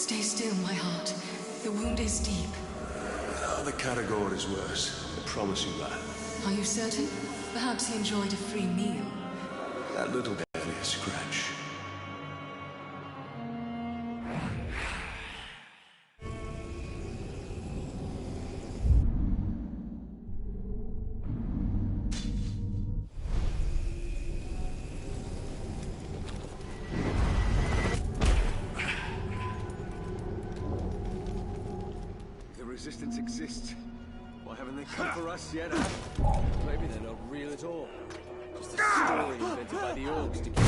Stay still, my heart. The wound is deep. Oh, the Caragor is worse. I promise you that. Are you certain? Perhaps he enjoyed a free meal. That little barely a scratch. Resistance exists. Why haven't they come for us yet? Maybe they're not real at all. Just a story invented by the orcs to keep.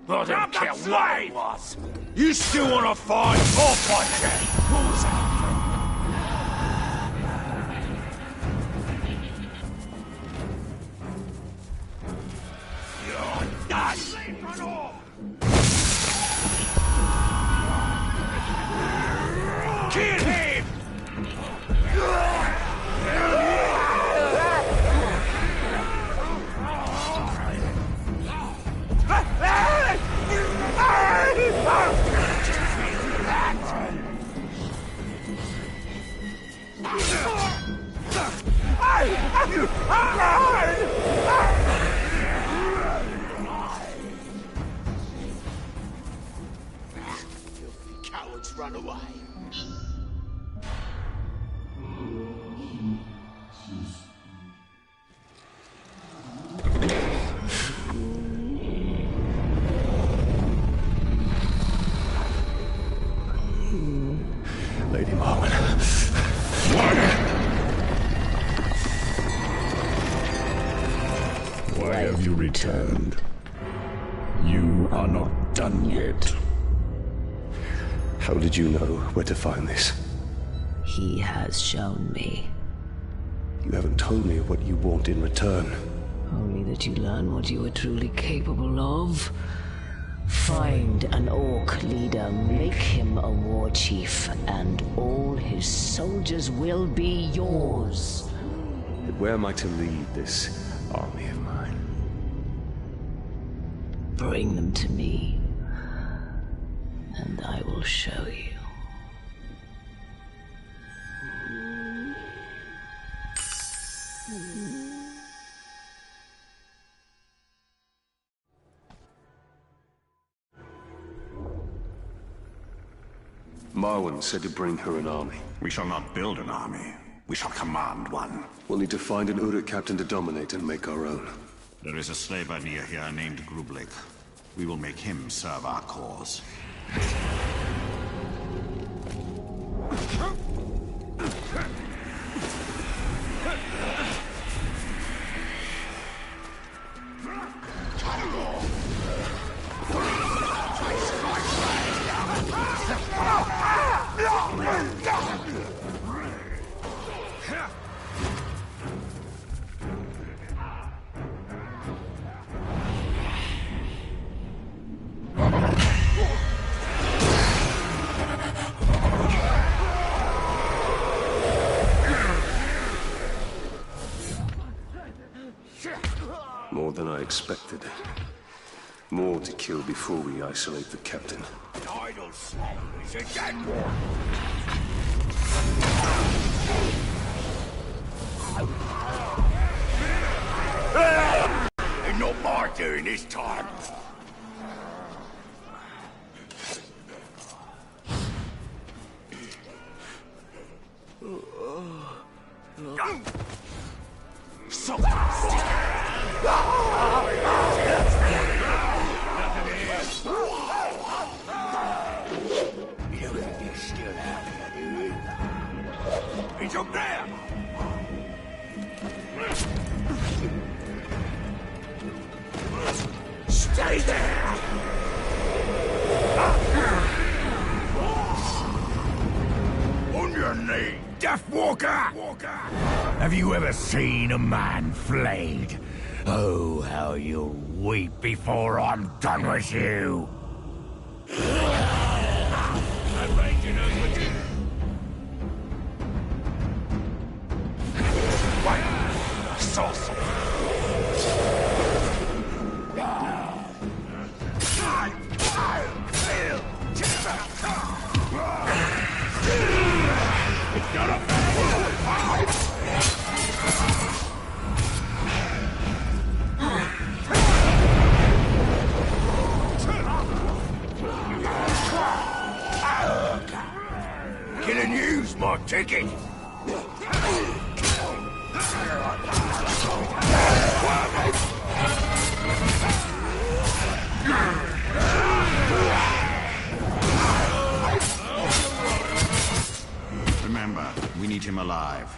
I don't care what it was. You still want to fight? I'll fight you. Who's that? Kill him! Cowards run away. Lady Marwen. Why have you returned? You are not done yet. How did you know where to find this? He has shown me. You haven't told me what you want in return. Only that you learn what you are truly capable of. Find an orc leader, make him a war chief, and all his soldiers will be yours. But where am I to lead this army of mine? Bring them to me, and I will show you. Marwen said to bring her an army. We shall not build an army. We shall command one. We'll need to find an Uruk captain to dominate and make our own. There is a slave idea here named Grublik. We will make him serve our cause. More than I expected. More to kill before we isolate the captain. Idle slave is a dead one. Ain't no more doing this time. He's up there! Stay there! On your knee, Death Walker! Have you ever seen a man flayed? Oh, how you'll weep before I'm done with you! I'm raging over you! What? Sauce! it! Remember, we need him alive.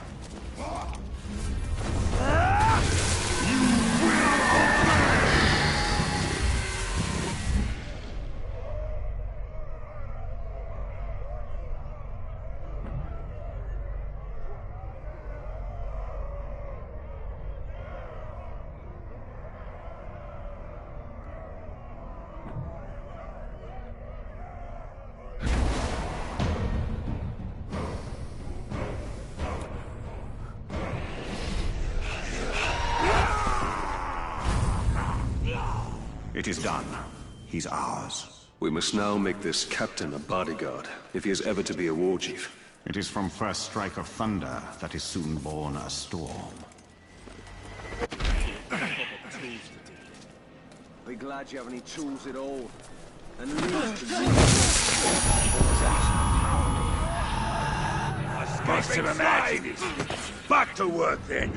It is done. He's ours. We must now make this captain a bodyguard, if he is ever to be a war chief. It is from first strike of thunder that is soon born a storm. Be glad you have any tools at all. And leave Escaping alive! Back to work then!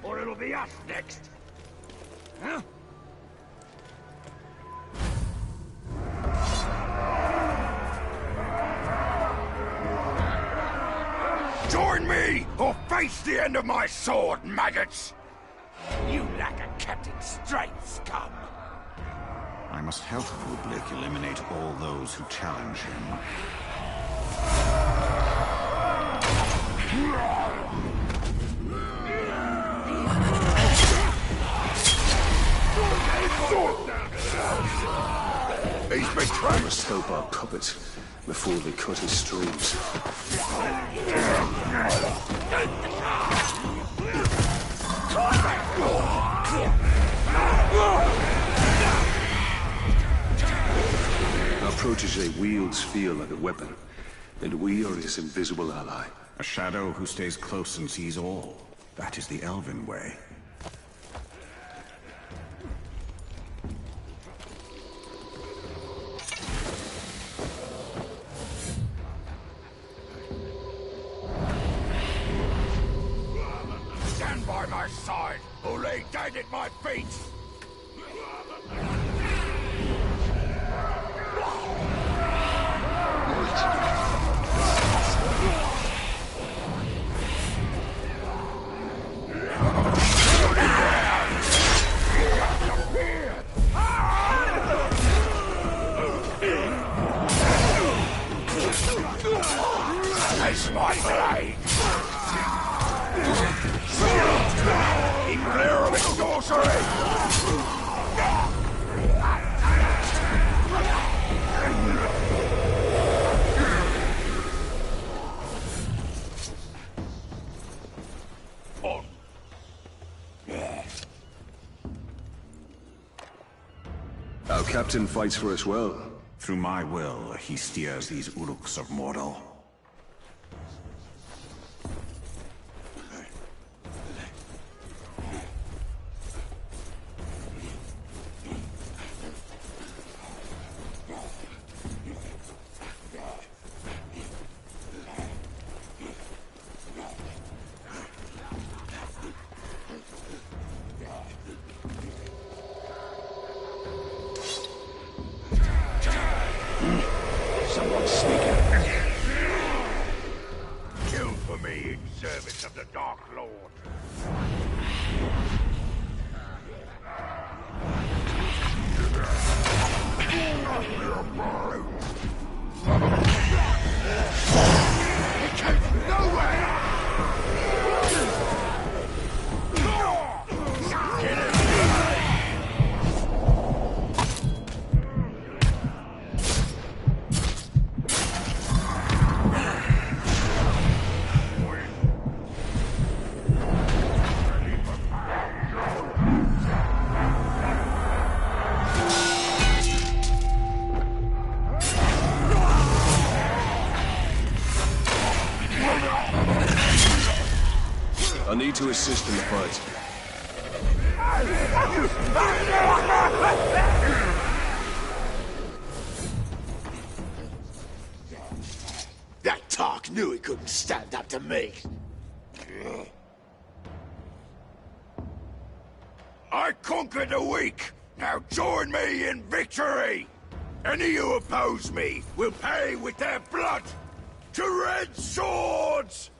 Or it'll be us next. Huh? Join me, or face the end of my sword, maggots! You lack a captain's strength, scum! I must help Grublek eliminate all those who challenge him. He's betrayed. We must help our puppet before they cut his strings. Our protege wields fear like a weapon, and we are his invisible ally. A shadow who stays close and sees all. That is the Elven way. Stand by my side, or lay dead at my feet! Taste my blade! Keep clear of its sorcery! On. Our captain fights for us well. Through my will, he steers these Uruks of Mordor. Someone's sneaking. Kill for me in service of the Dark Lord. It came from nowhere! Get it! need to assist in the fight. That Tark knew he couldn't stand up to me. I conquered the weak. Now join me in victory. Any who oppose me will pay with their blood. To red swords!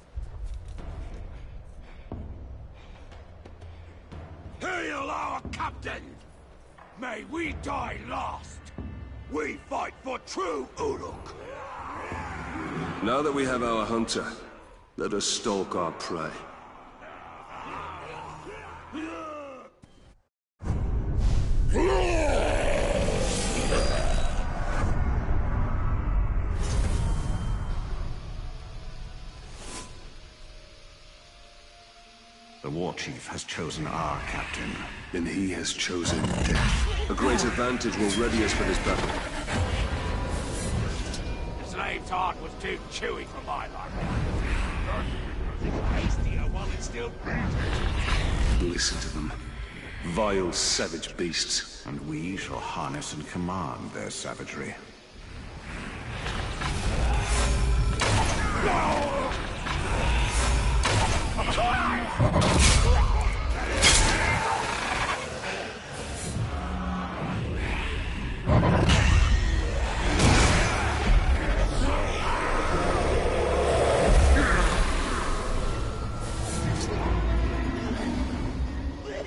Hail our captain! May we die last. We fight for true Uruk. Now that we have our hunter, let us stalk our prey. The war chief has chosen our captain. And he has chosen death. A great advantage will ready us for this battle. The slave's heart was too chewy for my liking. Hastier while it's still beating. Listen to them. Vile, savage beasts. And we shall harness and command their savagery.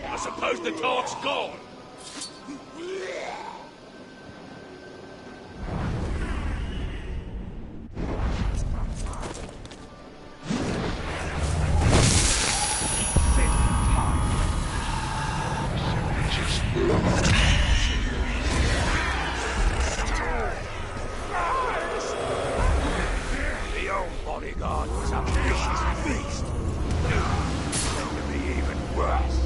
I suppose the talk's gone. The old bodyguard was a vicious beast. New to be even worse.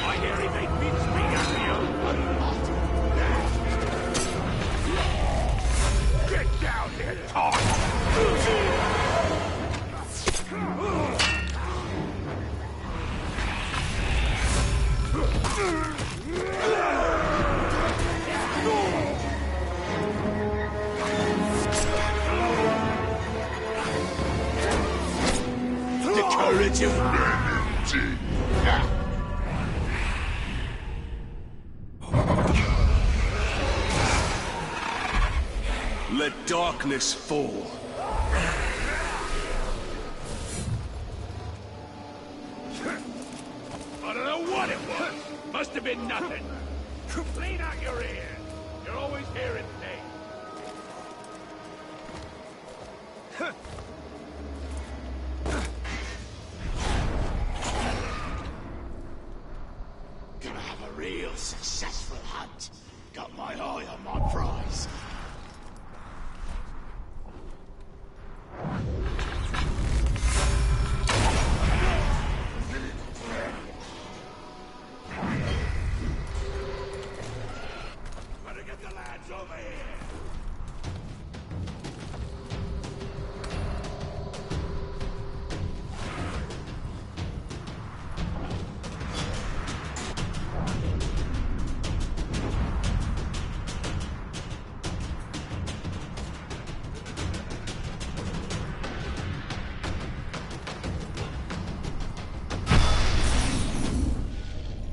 I hear he made mincemeat out of the old bodyguard. Get down here, Todd! The courage of enmity. Let darkness fall. I don't know what it was. Must have been nothing. Clean out your ears. You're always hearing things. Gonna have a real successful hunt. Got my eye on my prize. Better get the lads over here.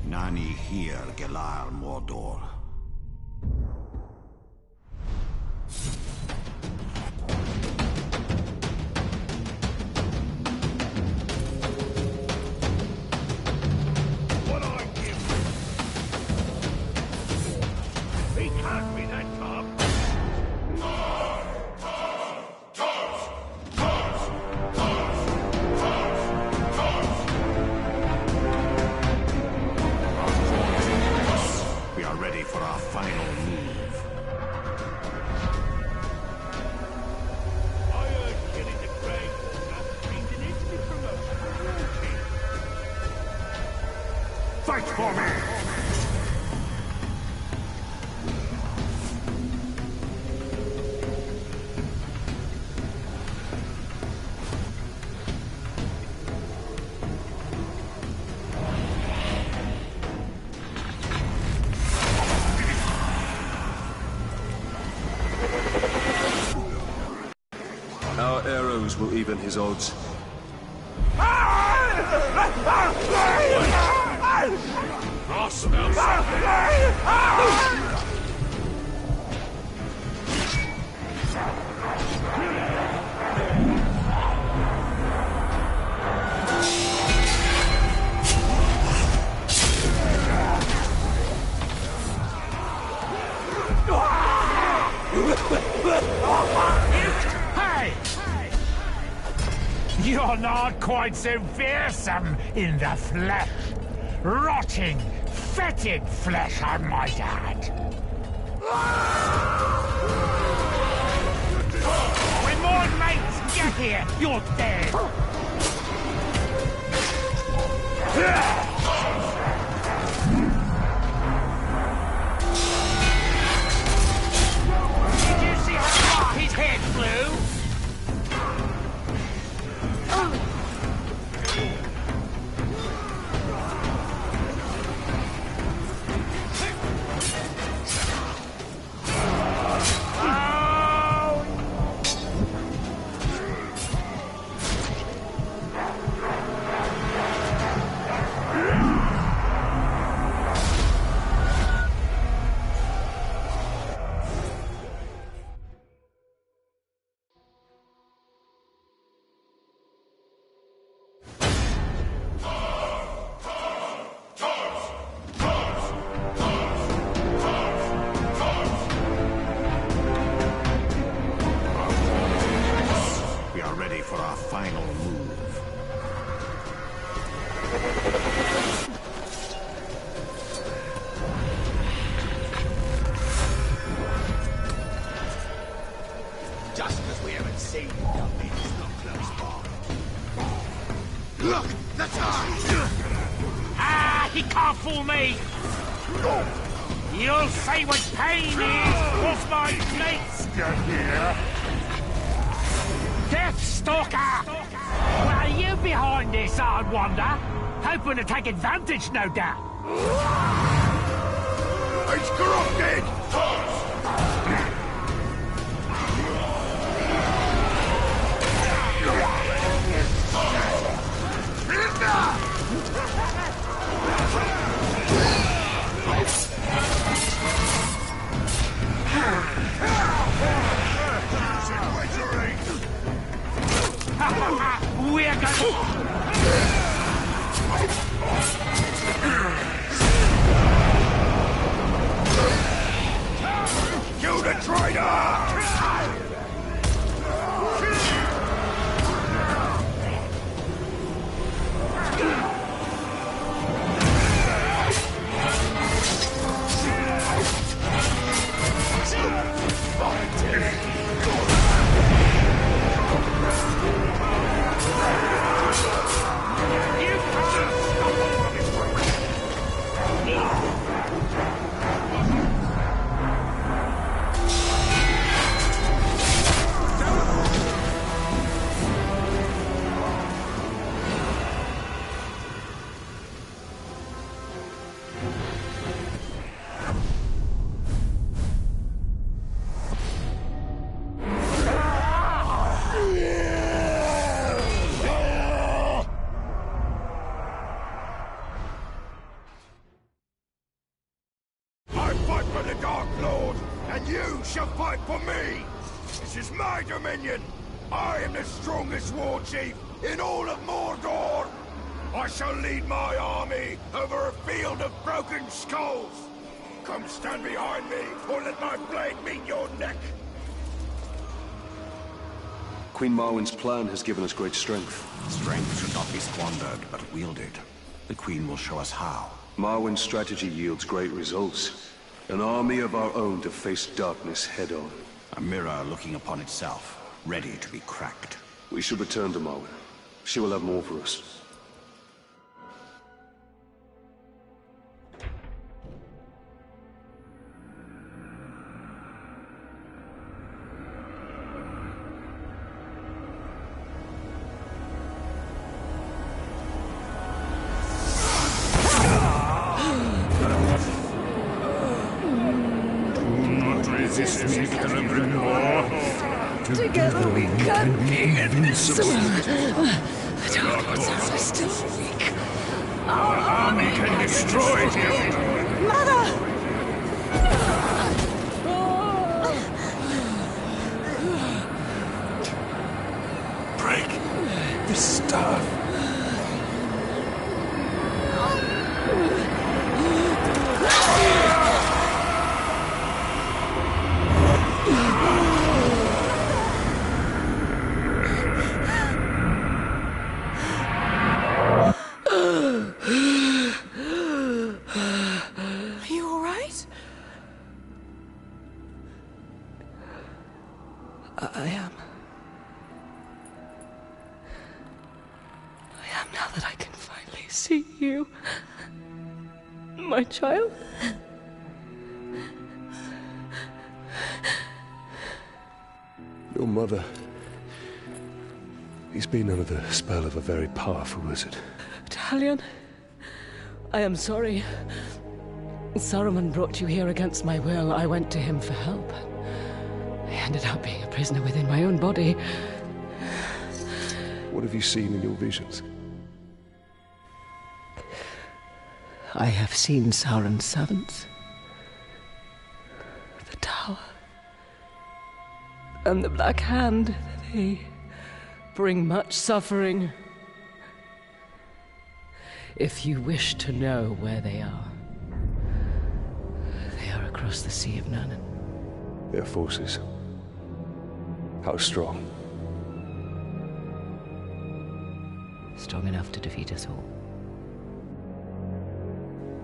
Nani here, Gelar Mordor. What I give you? He can't be that calm. We are ready for our final move. I heard killing the Grey Walker means an instant promotion for war chief. Fight for me! Our arrows will even his odds. I smell Hey! You're not quite so fearsome in the flesh. Rotting, fetid flesh, I might add. When more mates get here, you're dead. Did you see how far his head flew? For our final move. Just because we haven't seen you don't mean it's not close by. Look! That's us! Ah, he can't fool me! You'll say what pain is, what's my mates? Get here! Deathstalker! Well, are you behind this, I wonder? Hoping to take advantage, no doubt. He's corrupted! We're going... Kill the traitor! Shall fight for me! This is my dominion! I am the strongest war chief in all of Mordor! I shall lead my army over a field of broken skulls! Come stand behind me, or let my blade meet your neck! Queen Marwen's plan has given us great strength. Strength should not be squandered, but wielded. The Queen will show us how. Marwen's strategy yields great results. An army of our own to face darkness head-on. A mirror looking upon itself, ready to be cracked. We should return to Marwen. She will have more for us. Resist me, Celebrimbor. Together we can be invincible. The Dark Lords are still weak. Our army can destroy him. Mother! Break the staff. Are you all right? I am. I am now that I can finally see you. My child. Your mother. He's been under the spell of a very powerful wizard. Talion, I am sorry. Saruman brought you here against my will. I went to him for help. I ended up being a prisoner within my own body. What have you seen in your visions? I have seen Sauron's servants. The tower. And the Black Hand. They bring much suffering. If you wish to know where they are across the Sea of Nurnen. Their forces. How strong? Strong enough to defeat us all.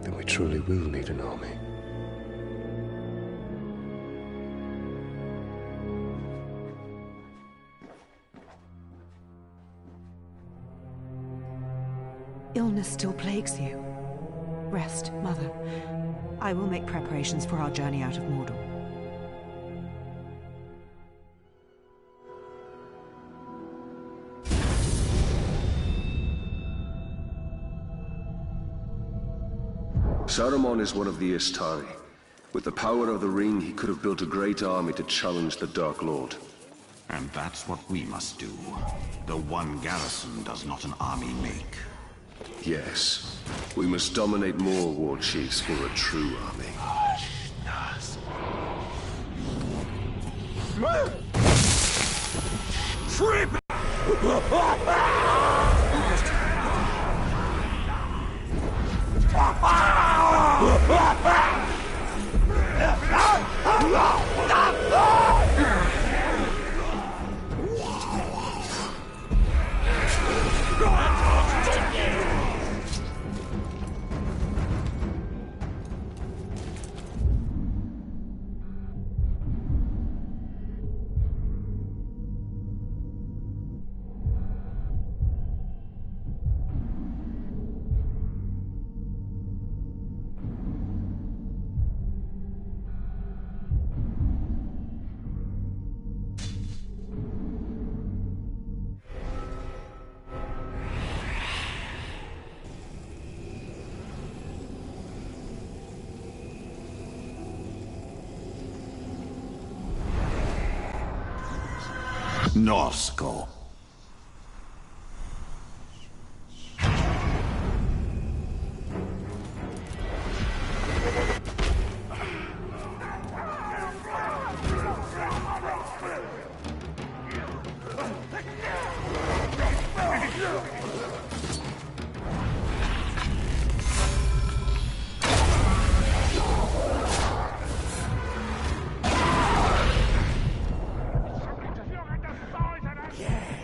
Then we truly will need an army. Illness still plagues you. Rest, Mother. I will make preparations for our journey out of Mordor. Saruman is one of the Istari. With the power of the ring, he could have built a great army to challenge the Dark Lord. And that's what we must do. The one garrison does not an army make. Yes. We must dominate more war chiefs for a true army. Trip! Norsko. Yeah.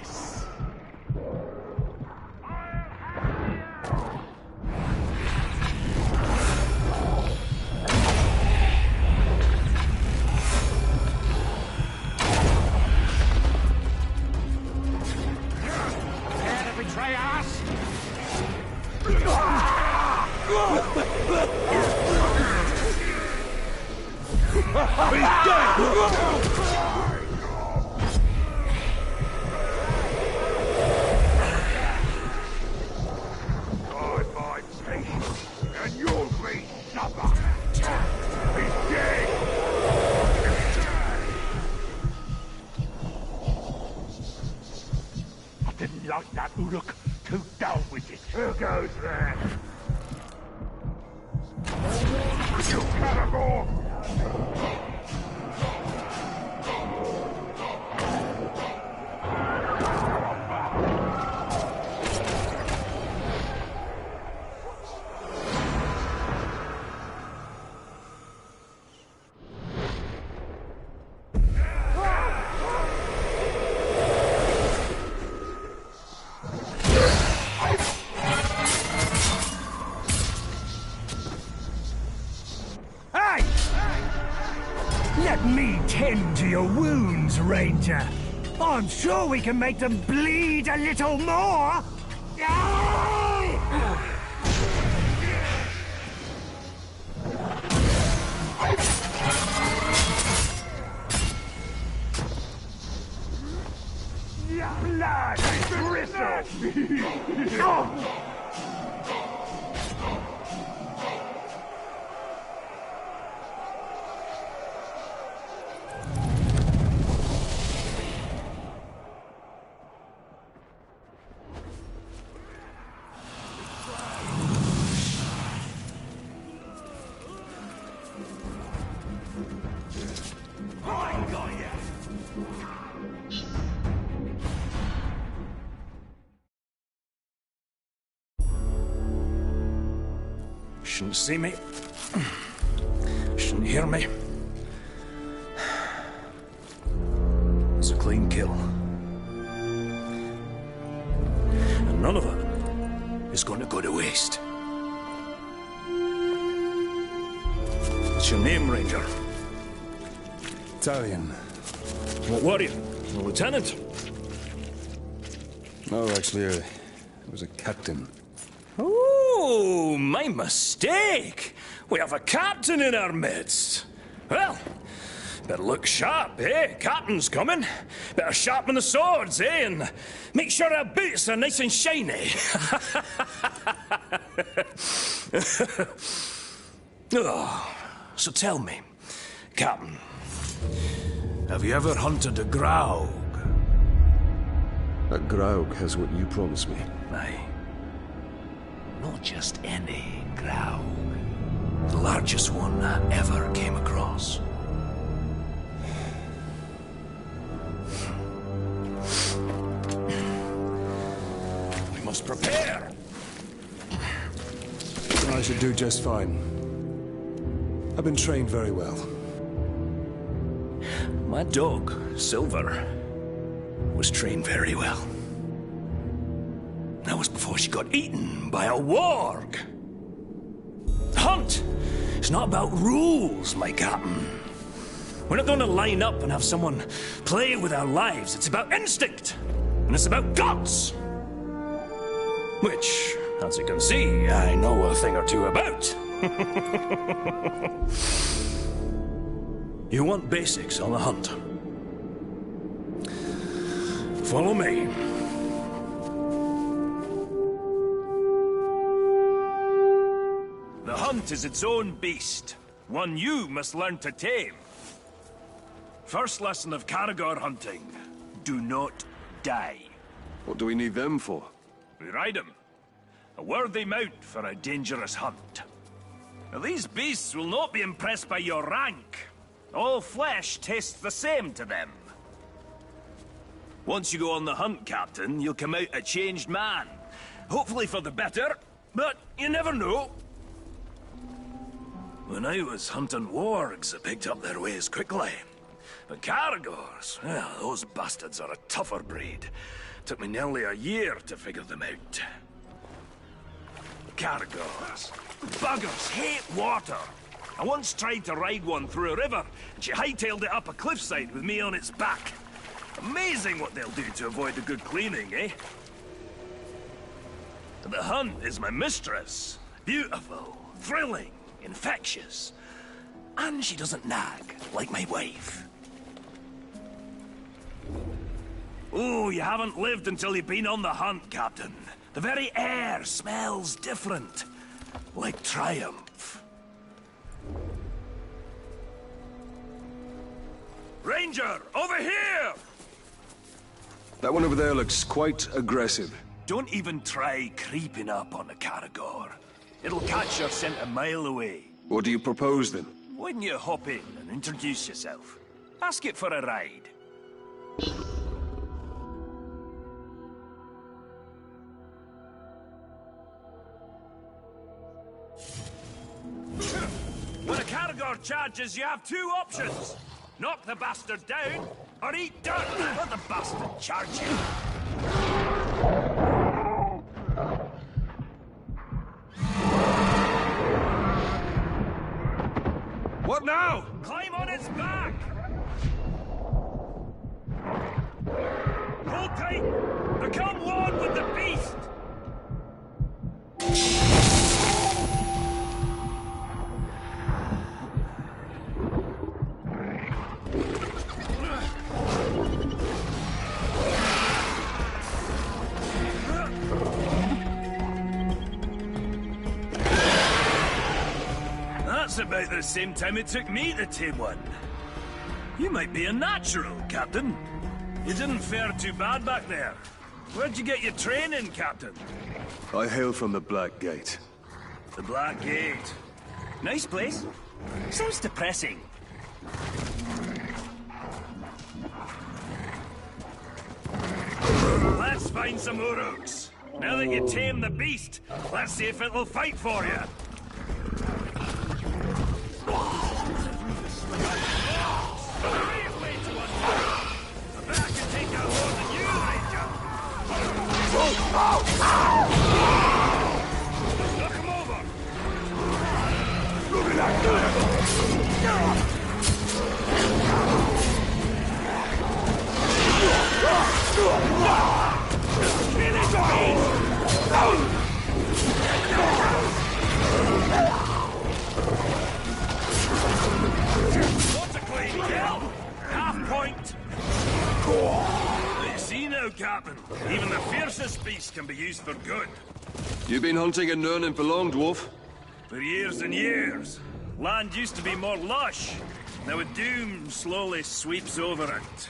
didn't like that Uruk. To down with it. Who goes there? You Caragor! Let me tend to your wounds, Ranger. I'm sure we can make them bleed a little more. Blood bristle! Shouldn't see me. Shouldn't hear me. It's a clean kill. And none of it is going to go to waste. What's your name, Ranger? Italian. What were you? A lieutenant? No, actually, I was a captain. Oh, my mistake. We have a captain in our midst. Well, better look sharp, eh? Captain's coming. Better sharpen the swords, eh? And make sure our boots are nice and shiny. Oh, so tell me, Captain, have you ever hunted a Graug? A Graug has what you promised me. Aye. Not just any Graug. The largest one I ever came across. We must prepare! I should do just fine. I've been trained very well. My dog, Silver, was trained very well. That was before she got eaten by a warg. The hunt is not about rules, my captain. We're not going to line up and have someone play with our lives. It's about instinct, and it's about guts. Which, as you can see, I know a thing or two about. You want basics on the hunt? Follow me. The hunt is its own beast, one you must learn to tame. First lesson of Caragor hunting, do not die. What do we need them for? We ride them. A worthy mount for a dangerous hunt. Now, these beasts will not be impressed by your rank. All flesh tastes the same to them. Once you go on the hunt, Captain, you'll come out a changed man. Hopefully for the better, but you never know. When I was hunting wargs, I picked up their ways quickly. But Caragors, well, those bastards are a tougher breed. Took me nearly a year to figure them out. Caragors. Buggers hate water. I once tried to ride one through a river, and she hightailed it up a cliffside with me on its back. Amazing what they'll do to avoid a good cleaning, eh? The hunt is my mistress. Beautiful, thrilling, infectious. And she doesn't nag, like my wife. Oh, you haven't lived until you've been on the hunt, Captain. The very air smells different. Like triumph. Ranger, over here! That one over there looks quite aggressive. Don't even try creeping up on the Caragor. It'll catch your scent a mile away. What do you propose, then? Why don't you hop in and introduce yourself? Ask it for a ride. When a Caragor charges, you have two options. Knock the bastard down, or eat dirt. Let the bastard charge you. What now? Climb on its back! Hold tight! Become one with the beast! That's about the same time it took me to tame one. You might be a natural, Captain. You didn't fare too bad back there. Where'd you get your training, Captain? I hail from the Black Gate. The Black Gate. Nice place. Sounds depressing. Let's find some Uruks. Now that you tame the beast, let's see if it'll fight for you. Knock him over! Look at that! What's a clean kill? Half point! You see now, Captain, even the fiercest beast can be used for good. You've been hunting in Nurnen for long, dwarf? For years and years. Land used to be more lush. Now a doom slowly sweeps over it.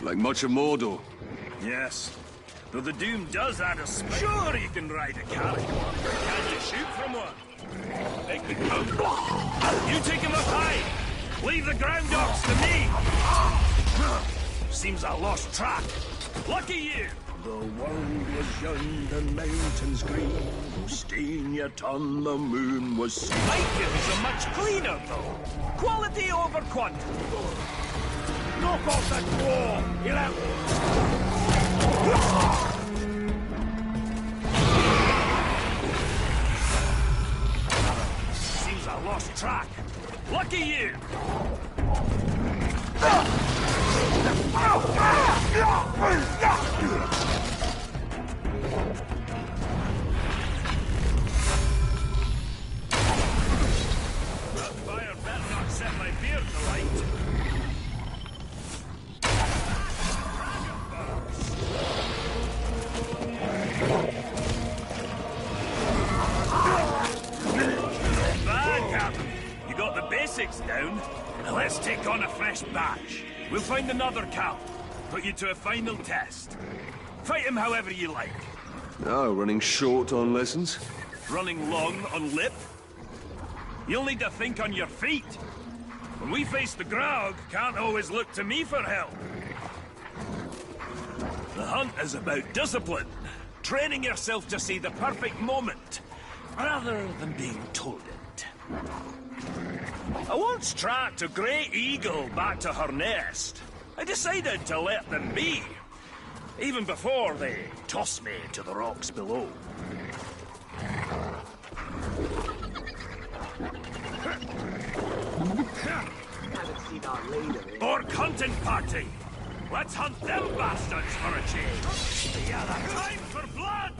Like much of Mordor. Yes. Though the doom does add a spice. Sure you can ride a character. Can you shoot from one? Take the count. You take him up high. Leave the ground dogs to me. Seems I lost track. Lucky you. The world was young, the mountains green. Stain yet on the moon was seen. Vikings are much cleaner, though. Quality over quantity. Knock off that door! He'll have... Seems I lost track. Lucky you. Fire better not set my beard alight. Bad, Captain. You got the basics down. Now let's take on a fresh batch. We'll find another Cal. Put you to a final test. Fight him however you like. Oh, running short on lessons? Running long on lip. You'll need to think on your feet. When we face the Graug, can't always look to me for help. The hunt is about discipline. Training yourself to see the perfect moment, rather than being told it. I once tracked a grey eagle back to her nest. I decided to let them be, even before they tossed me to the rocks below. Orc hunting party! Let's hunt them bastards for a change! Yeah, that time for blood!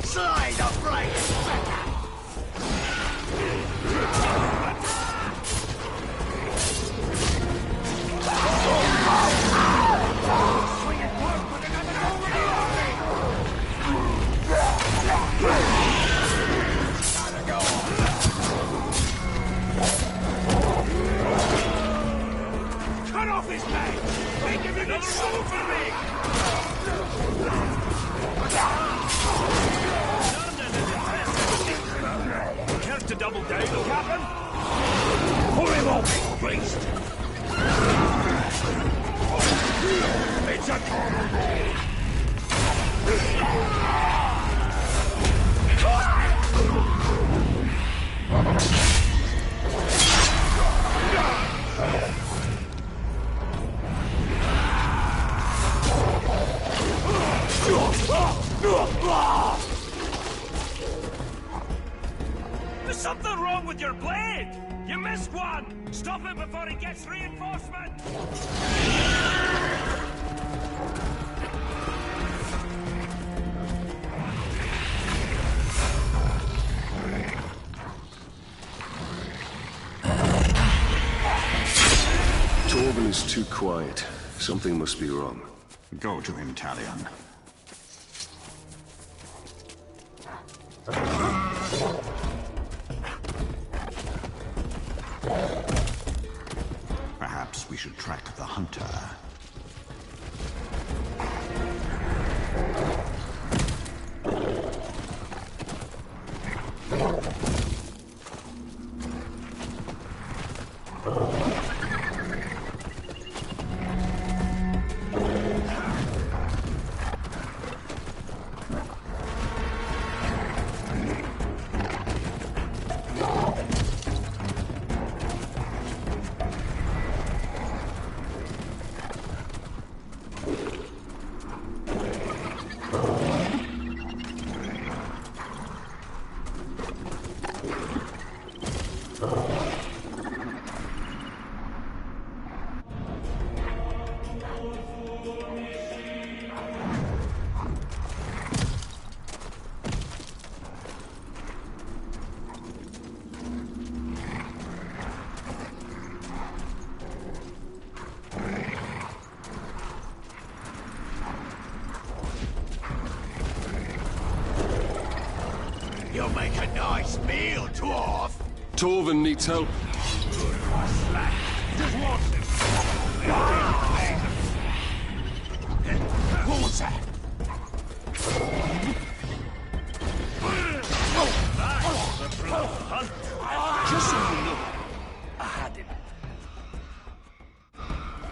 Slide upright! Cut off his leg! Make him into Go for me! Care to double down, Captain? Pull him off, priest! It's a There's something wrong with your blade! You missed one! Stop it before he gets reinforcement! Torvin is too quiet. Something must be wrong. Go to him, Talion. Perhaps we should track the hunter. You'll make a nice meal, dwarf. Torvin needs help. Just watch him. Water. Just so you know, I had him.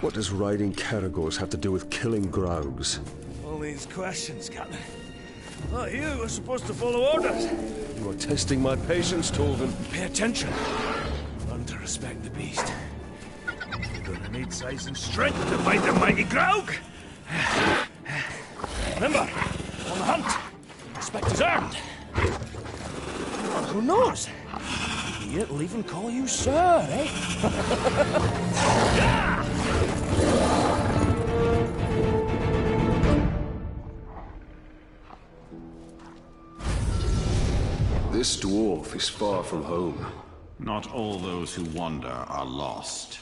What does riding Caragors have to do with killing Graugs? All these questions, Captain. Thought you were supposed to follow orders. You are testing my patience, Torvin. Pay attention. Learn to respect the beast. You're gonna need size and strength to fight the mighty Graug. Remember, on the hunt, respect is earned. And who knows? He'll even call you sir, eh? Yeah! This dwarf is far from home. Not all those who wander are lost.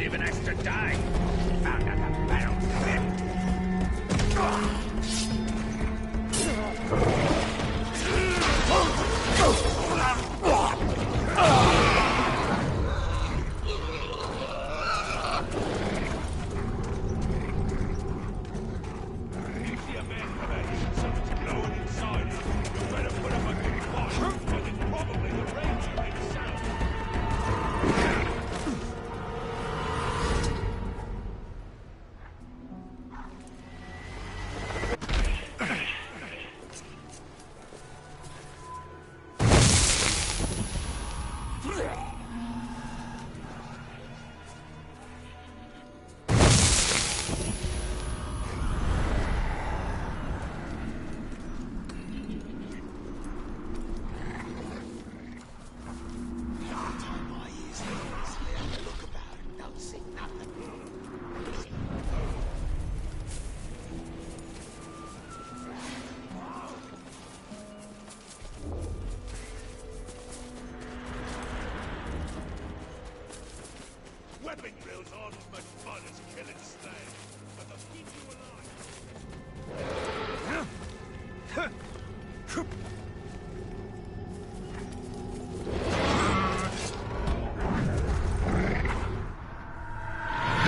even has to die. Found out the battle's weapon drills aren't as much fun as killing slaves, but they'll keep you alive.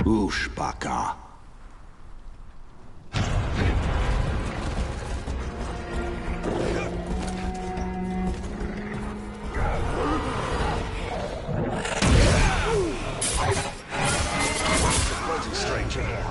Ushbaka. Stranger here.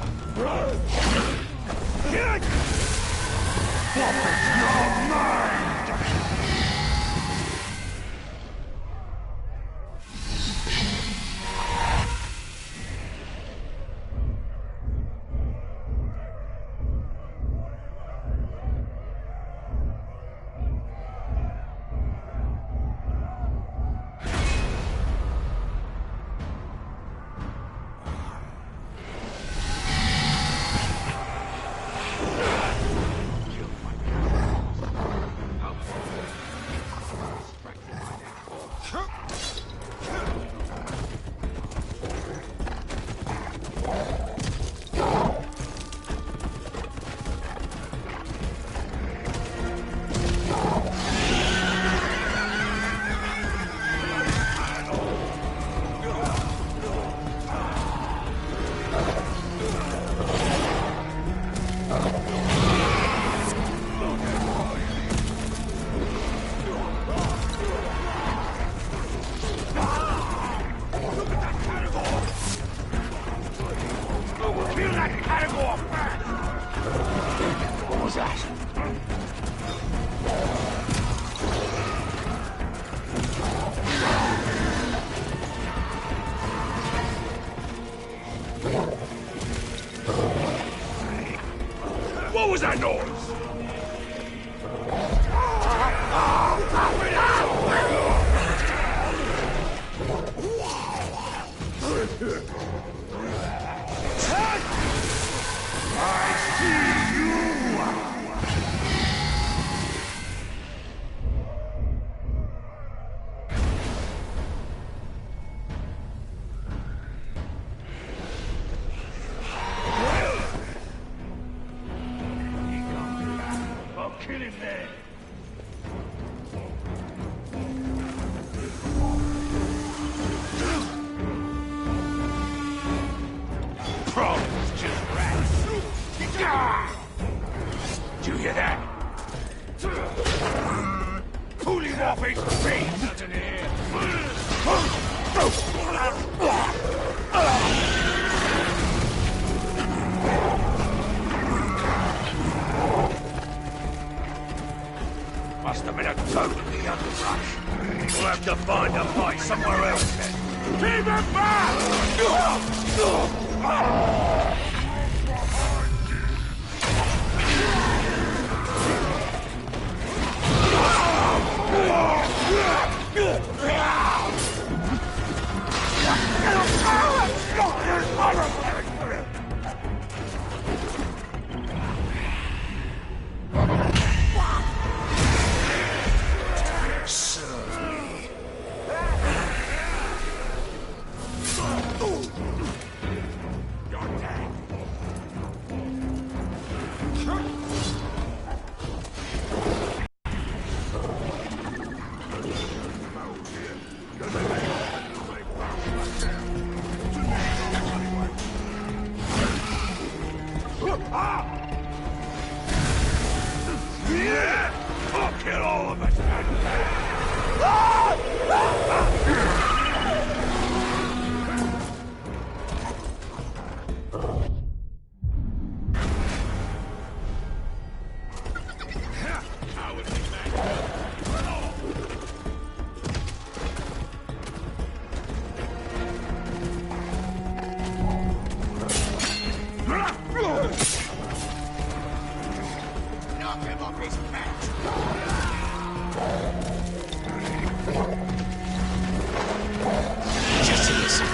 What was that? What was that noise? Kill him then. Problems just rats. Did you hear that? Pull him off his feet. Nothing here. Must have been a toad in the underbrush. We'll have to find a fight somewhere else then. Keep it back! Serve me. Yeah! I'll kill all of us! Knock him off his match! Just see yourself.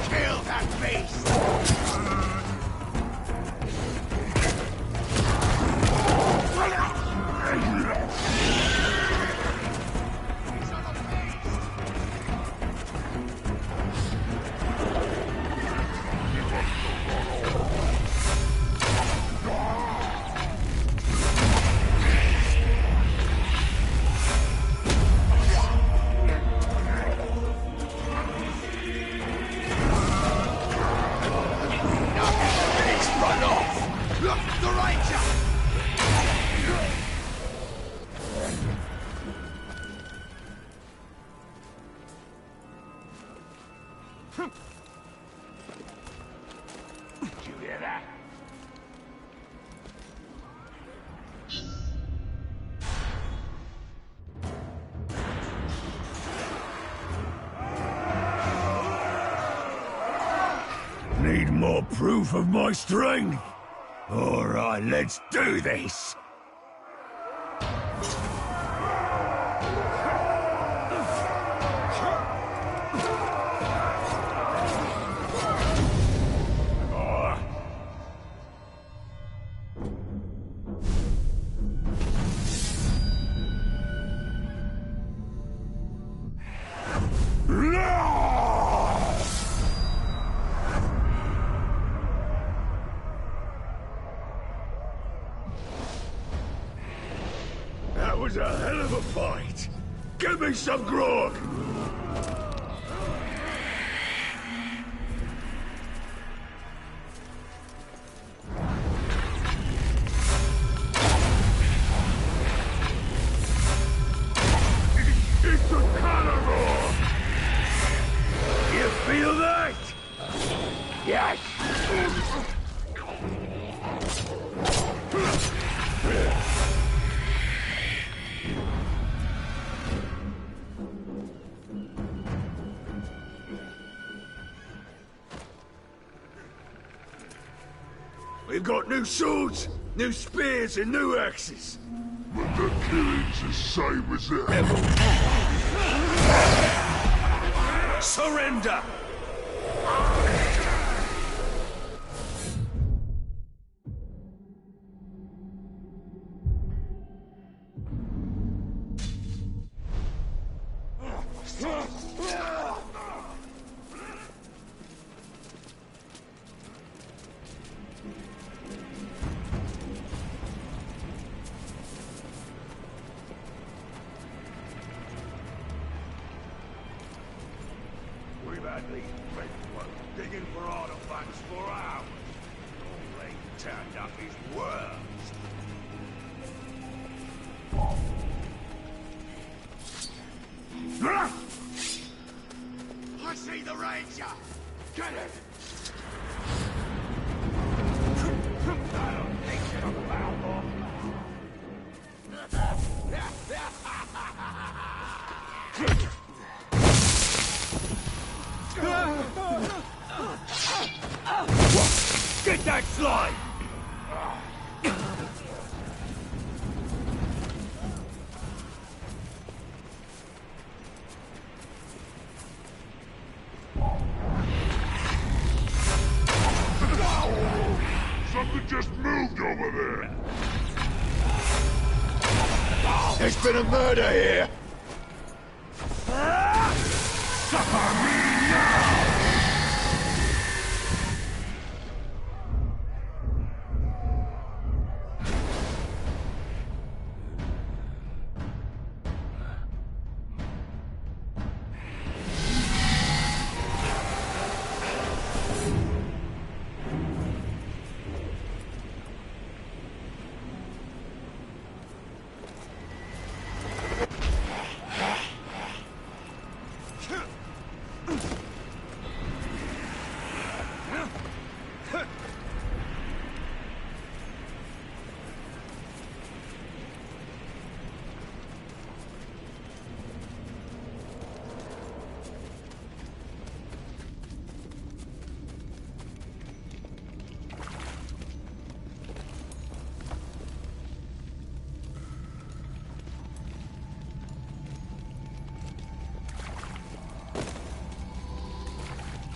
Kill that beast! Run off! Look, the Ranger! Did you hear that? Need more proof of my strength? Alright, let's do this! That was a hell of a fight! Give me some grog! It's a carnivore! You feel that? Yes! We've got new swords, new spears, and new axes. But the killing's the same as ever. Surrender! We've had these red ones digging for artifacts for hours. All they turned up is worms. I see the Ranger! Get him! That'll teach you about Get that slide! Something just moved over there! There's been a murder here! Suffer me now!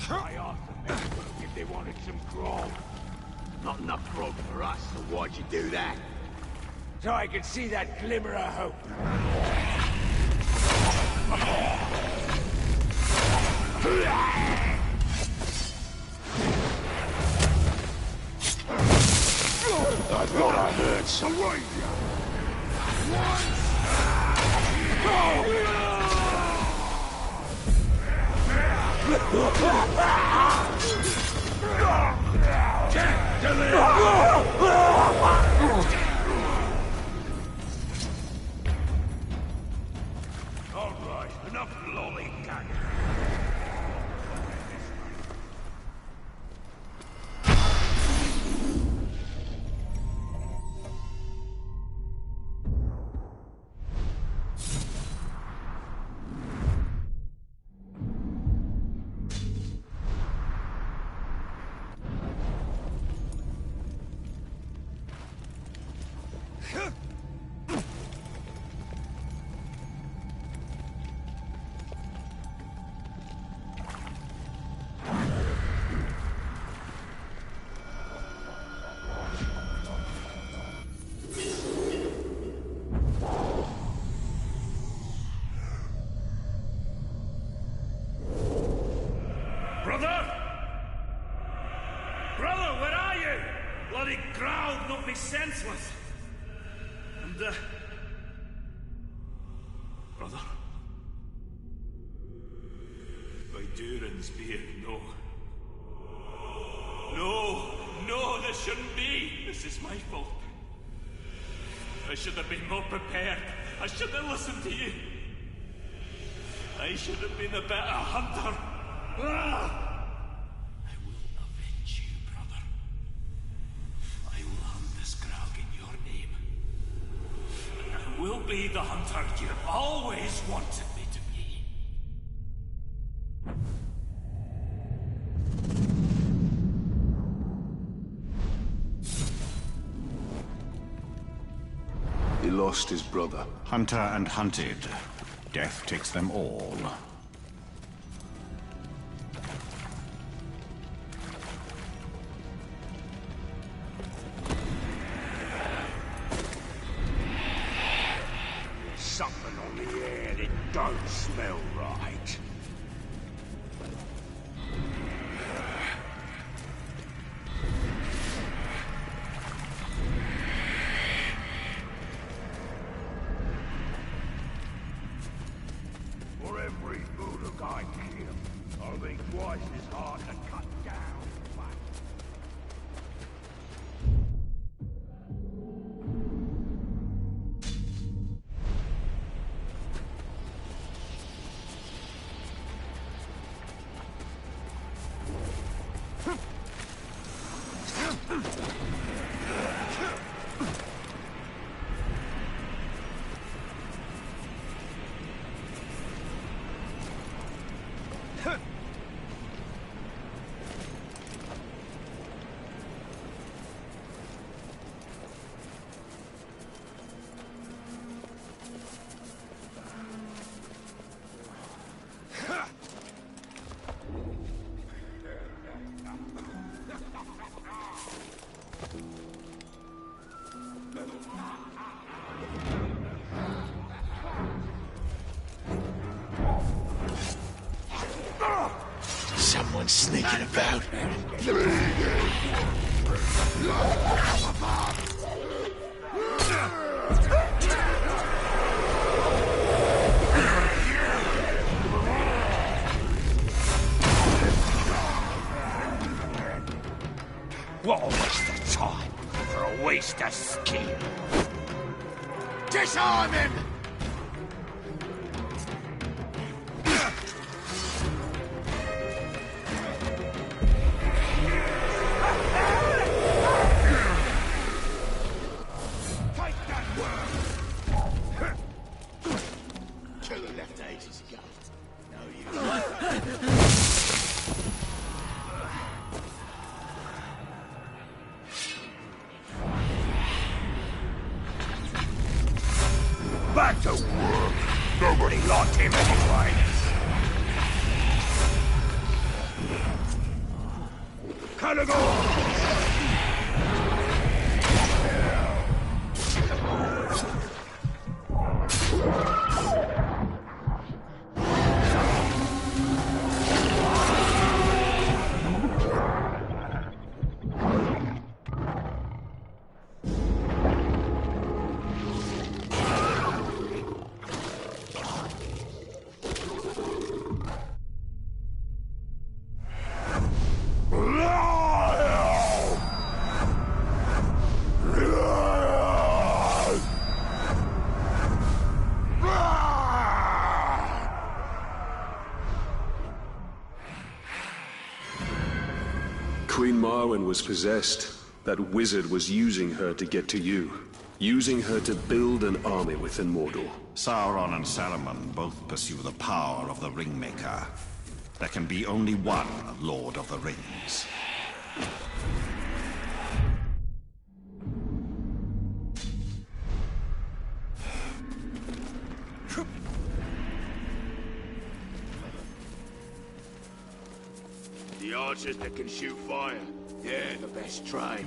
I asked the men if they wanted some grog. Not enough grog for us, so why'd you do that? So I could see that glimmer of hope. I thought I heard some reindeer. All right, enough lollygagging. Brother! Brother, where are you? Bloody crowd, not be senseless. And, brother? By Durin's beard, no. No, this shouldn't be. This is my fault. I should have been more prepared. I should have listened to you. I should have been a better hunter. I will avenge you, brother. I will hunt this Graug in your name. And I will be the hunter you've always wanted me to be. He lost his brother. Hunter and hunted. Death takes them all. Something on the air that don't smell right. For every Uruk I kill, I'll be twice as hard to cut down. Someone's sneaking about. What a waste of time for a waste of skill. Disarm him! Killer left ages ago. No use. Back gotta go! Queen Marwen was possessed. That wizard was using her to get to you. Using her to build an army within Mordor. Sauron and Saruman both pursue the power of the Ringmaker. There can be only one Lord of the Rings. The archers that can shoot fire, they're the best trained.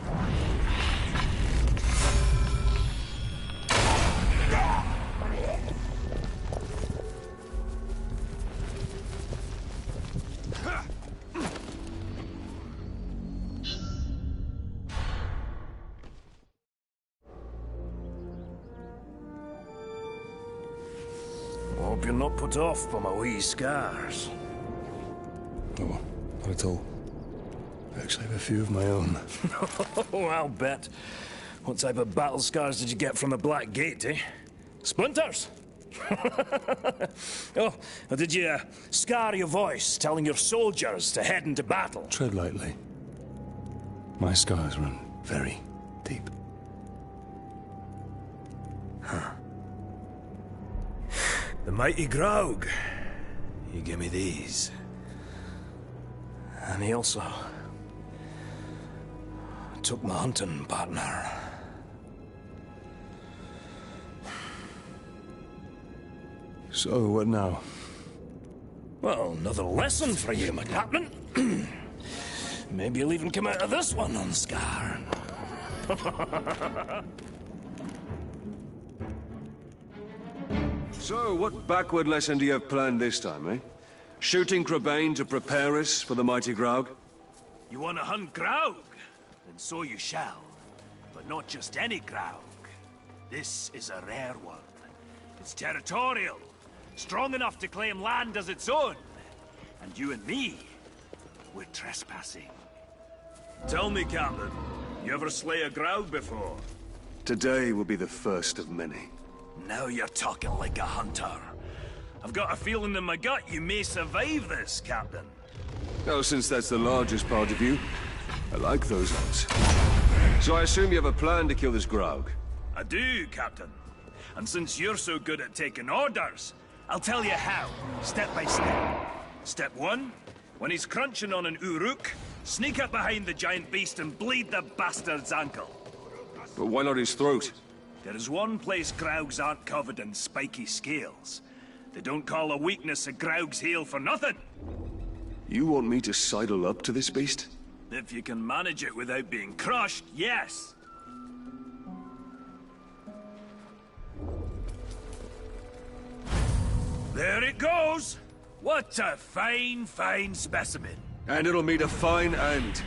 Hope you're not put off by my wee scars. Oh, not at all. I actually have a few of my own. Oh, I'll bet. What type of battle scars did you get from the Black Gate, eh? Splinters? Oh, or did you scar your voice telling your soldiers to head into battle? Tread lightly. My scars run very deep. The mighty Graug. He gave me these. And he also took my hunting partner. So, what now? Well, another lesson for you, my captain. Maybe you'll even come out of this one unscarred. So, what backward lesson do you have planned this time, eh? Shooting Crebain to prepare us for the mighty Graug? You want to hunt Graug? Then so you shall. But not just any Graug. This is a rare one. It's territorial. Strong enough to claim land as its own. And you and me, we're trespassing. Tell me, Captain, you ever slay a Graug before? Today will be the first of many. Now you're talking like a hunter. I've got a feeling in my gut you may survive this, Captain. Oh, since that's the largest part of you, I like those odds. So I assume you have a plan to kill this Graug? I do, Captain. And since you're so good at taking orders, I'll tell you how, step by step. Step 1, when he's crunching on an Uruk, sneak up behind the giant beast and bleed the bastard's ankle. But why not his throat? There is one place Graugs aren't covered in spiky scales. They don't call a weakness a Graug's heel for nothing. You want me to sidle up to this beast? If you can manage it without being crushed, yes. There it goes! What a fine, fine specimen. And it'll meet a fine end.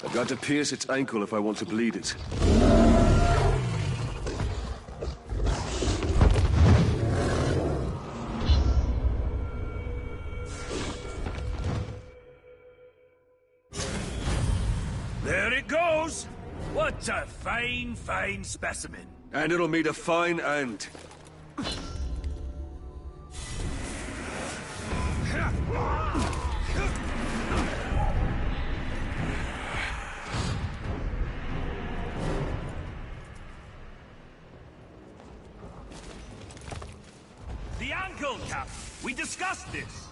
I've got to pierce its ankle if I want to bleed it. There it goes! What a fine, fine specimen. And it'll meet a fine end. told, Captain. We discussed this.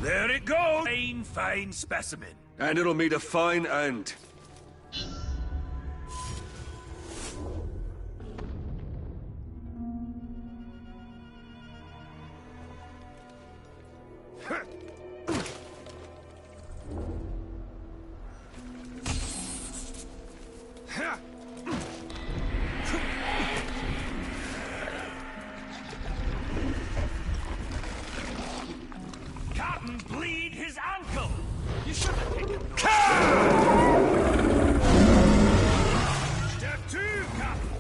There it goes. Fine, fine specimen. And it'll meet a fine end. Captain, bleed his ankle. You should have taken notice. Step 2, Captain.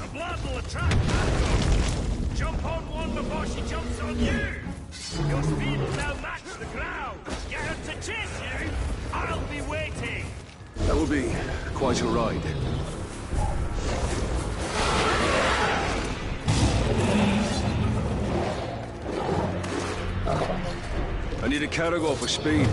The blood will attract ankle. Jump on one before she jumps on you. Your speed will now match the ground. Get her to chase you. I'll be waiting. That will be quite a ride. I need a cargo for speed.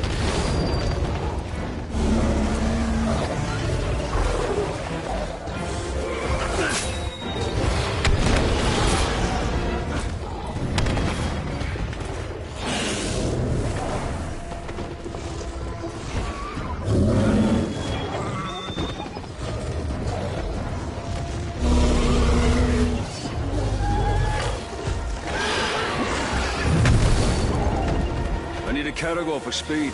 Cargo for speed.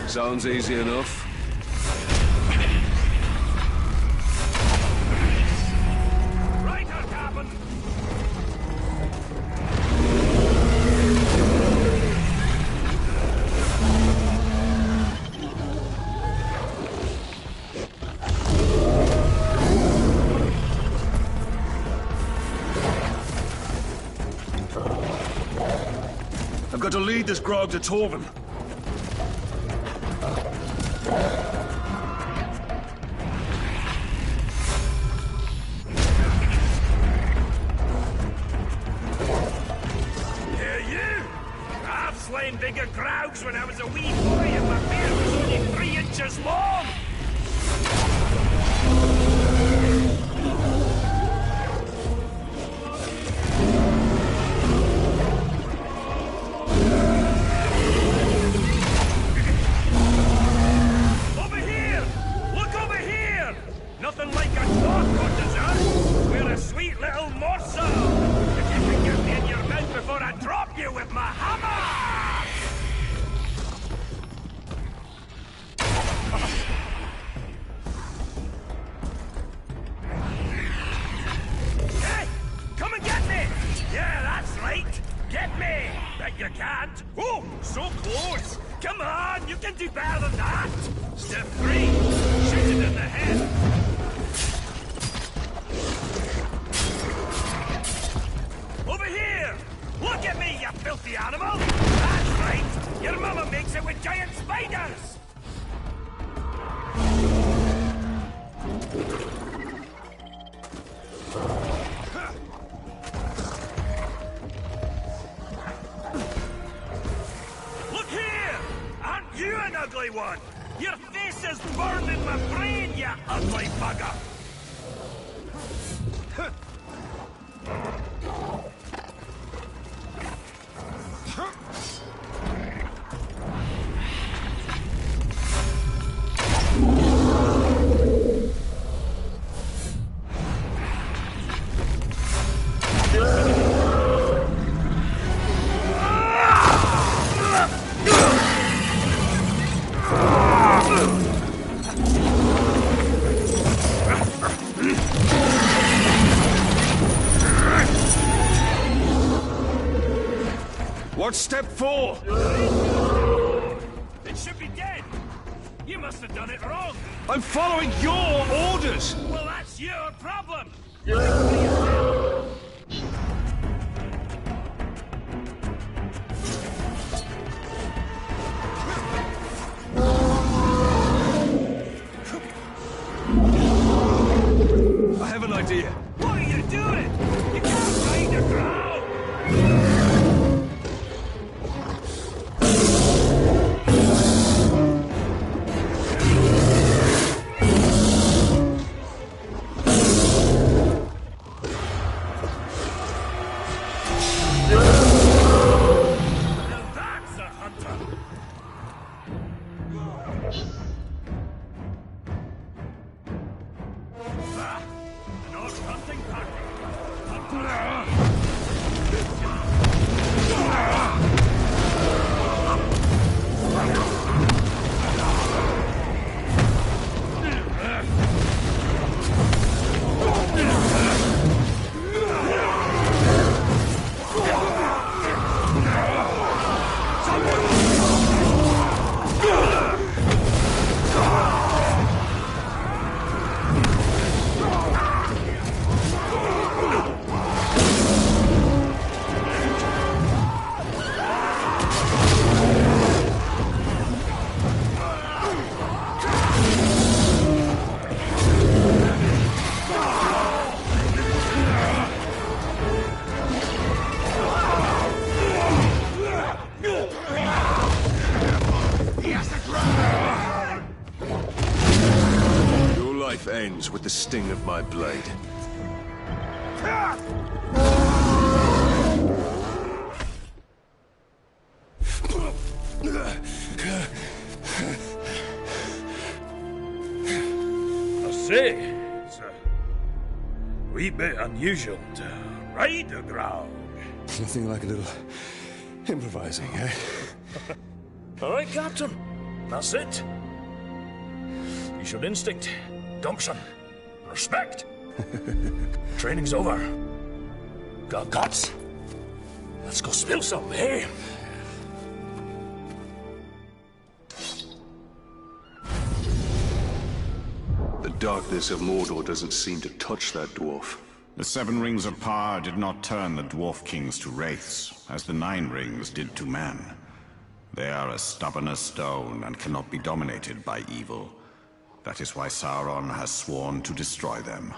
Sounds easy enough. Right, her cabin. I've got to lead this grog to Torvin. Bigger grougs when I was a wee boy and my beard was only 3 inches long! Over here! Look over here! Nothing like a talk for dessert! We're a sweet little morsel! If you can get me in your mouth before I drop you with my hammer! You can't? Oh, so close! Come on, you can do better than that! Step 3, shoot it in the head! Over here! Look at me, you filthy animal! That's right! Your mama makes it with giant spiders! You an ugly one! Your face is burning my brain, you ugly bugger! What's step 4? must have done it wrong. I'm following your orders! Well, that's your problem. I have an idea. What are you doing? You can't ride the ground. Ends with the sting of my blade. I say, it's a wee bit unusual to ride the ground. Nothing like a little improvising, eh? All right, Captain. That's it. You showed instinct, gumption, respect. Training's over. Got guts. Let's go spill some, eh? The darkness of Mordor doesn't seem to touch that dwarf. The 7 rings of power did not turn the dwarf kings to wraiths, as the 9 rings did to man. They are as stubborn as stone and cannot be dominated by evil. That is why Sauron has sworn to destroy them.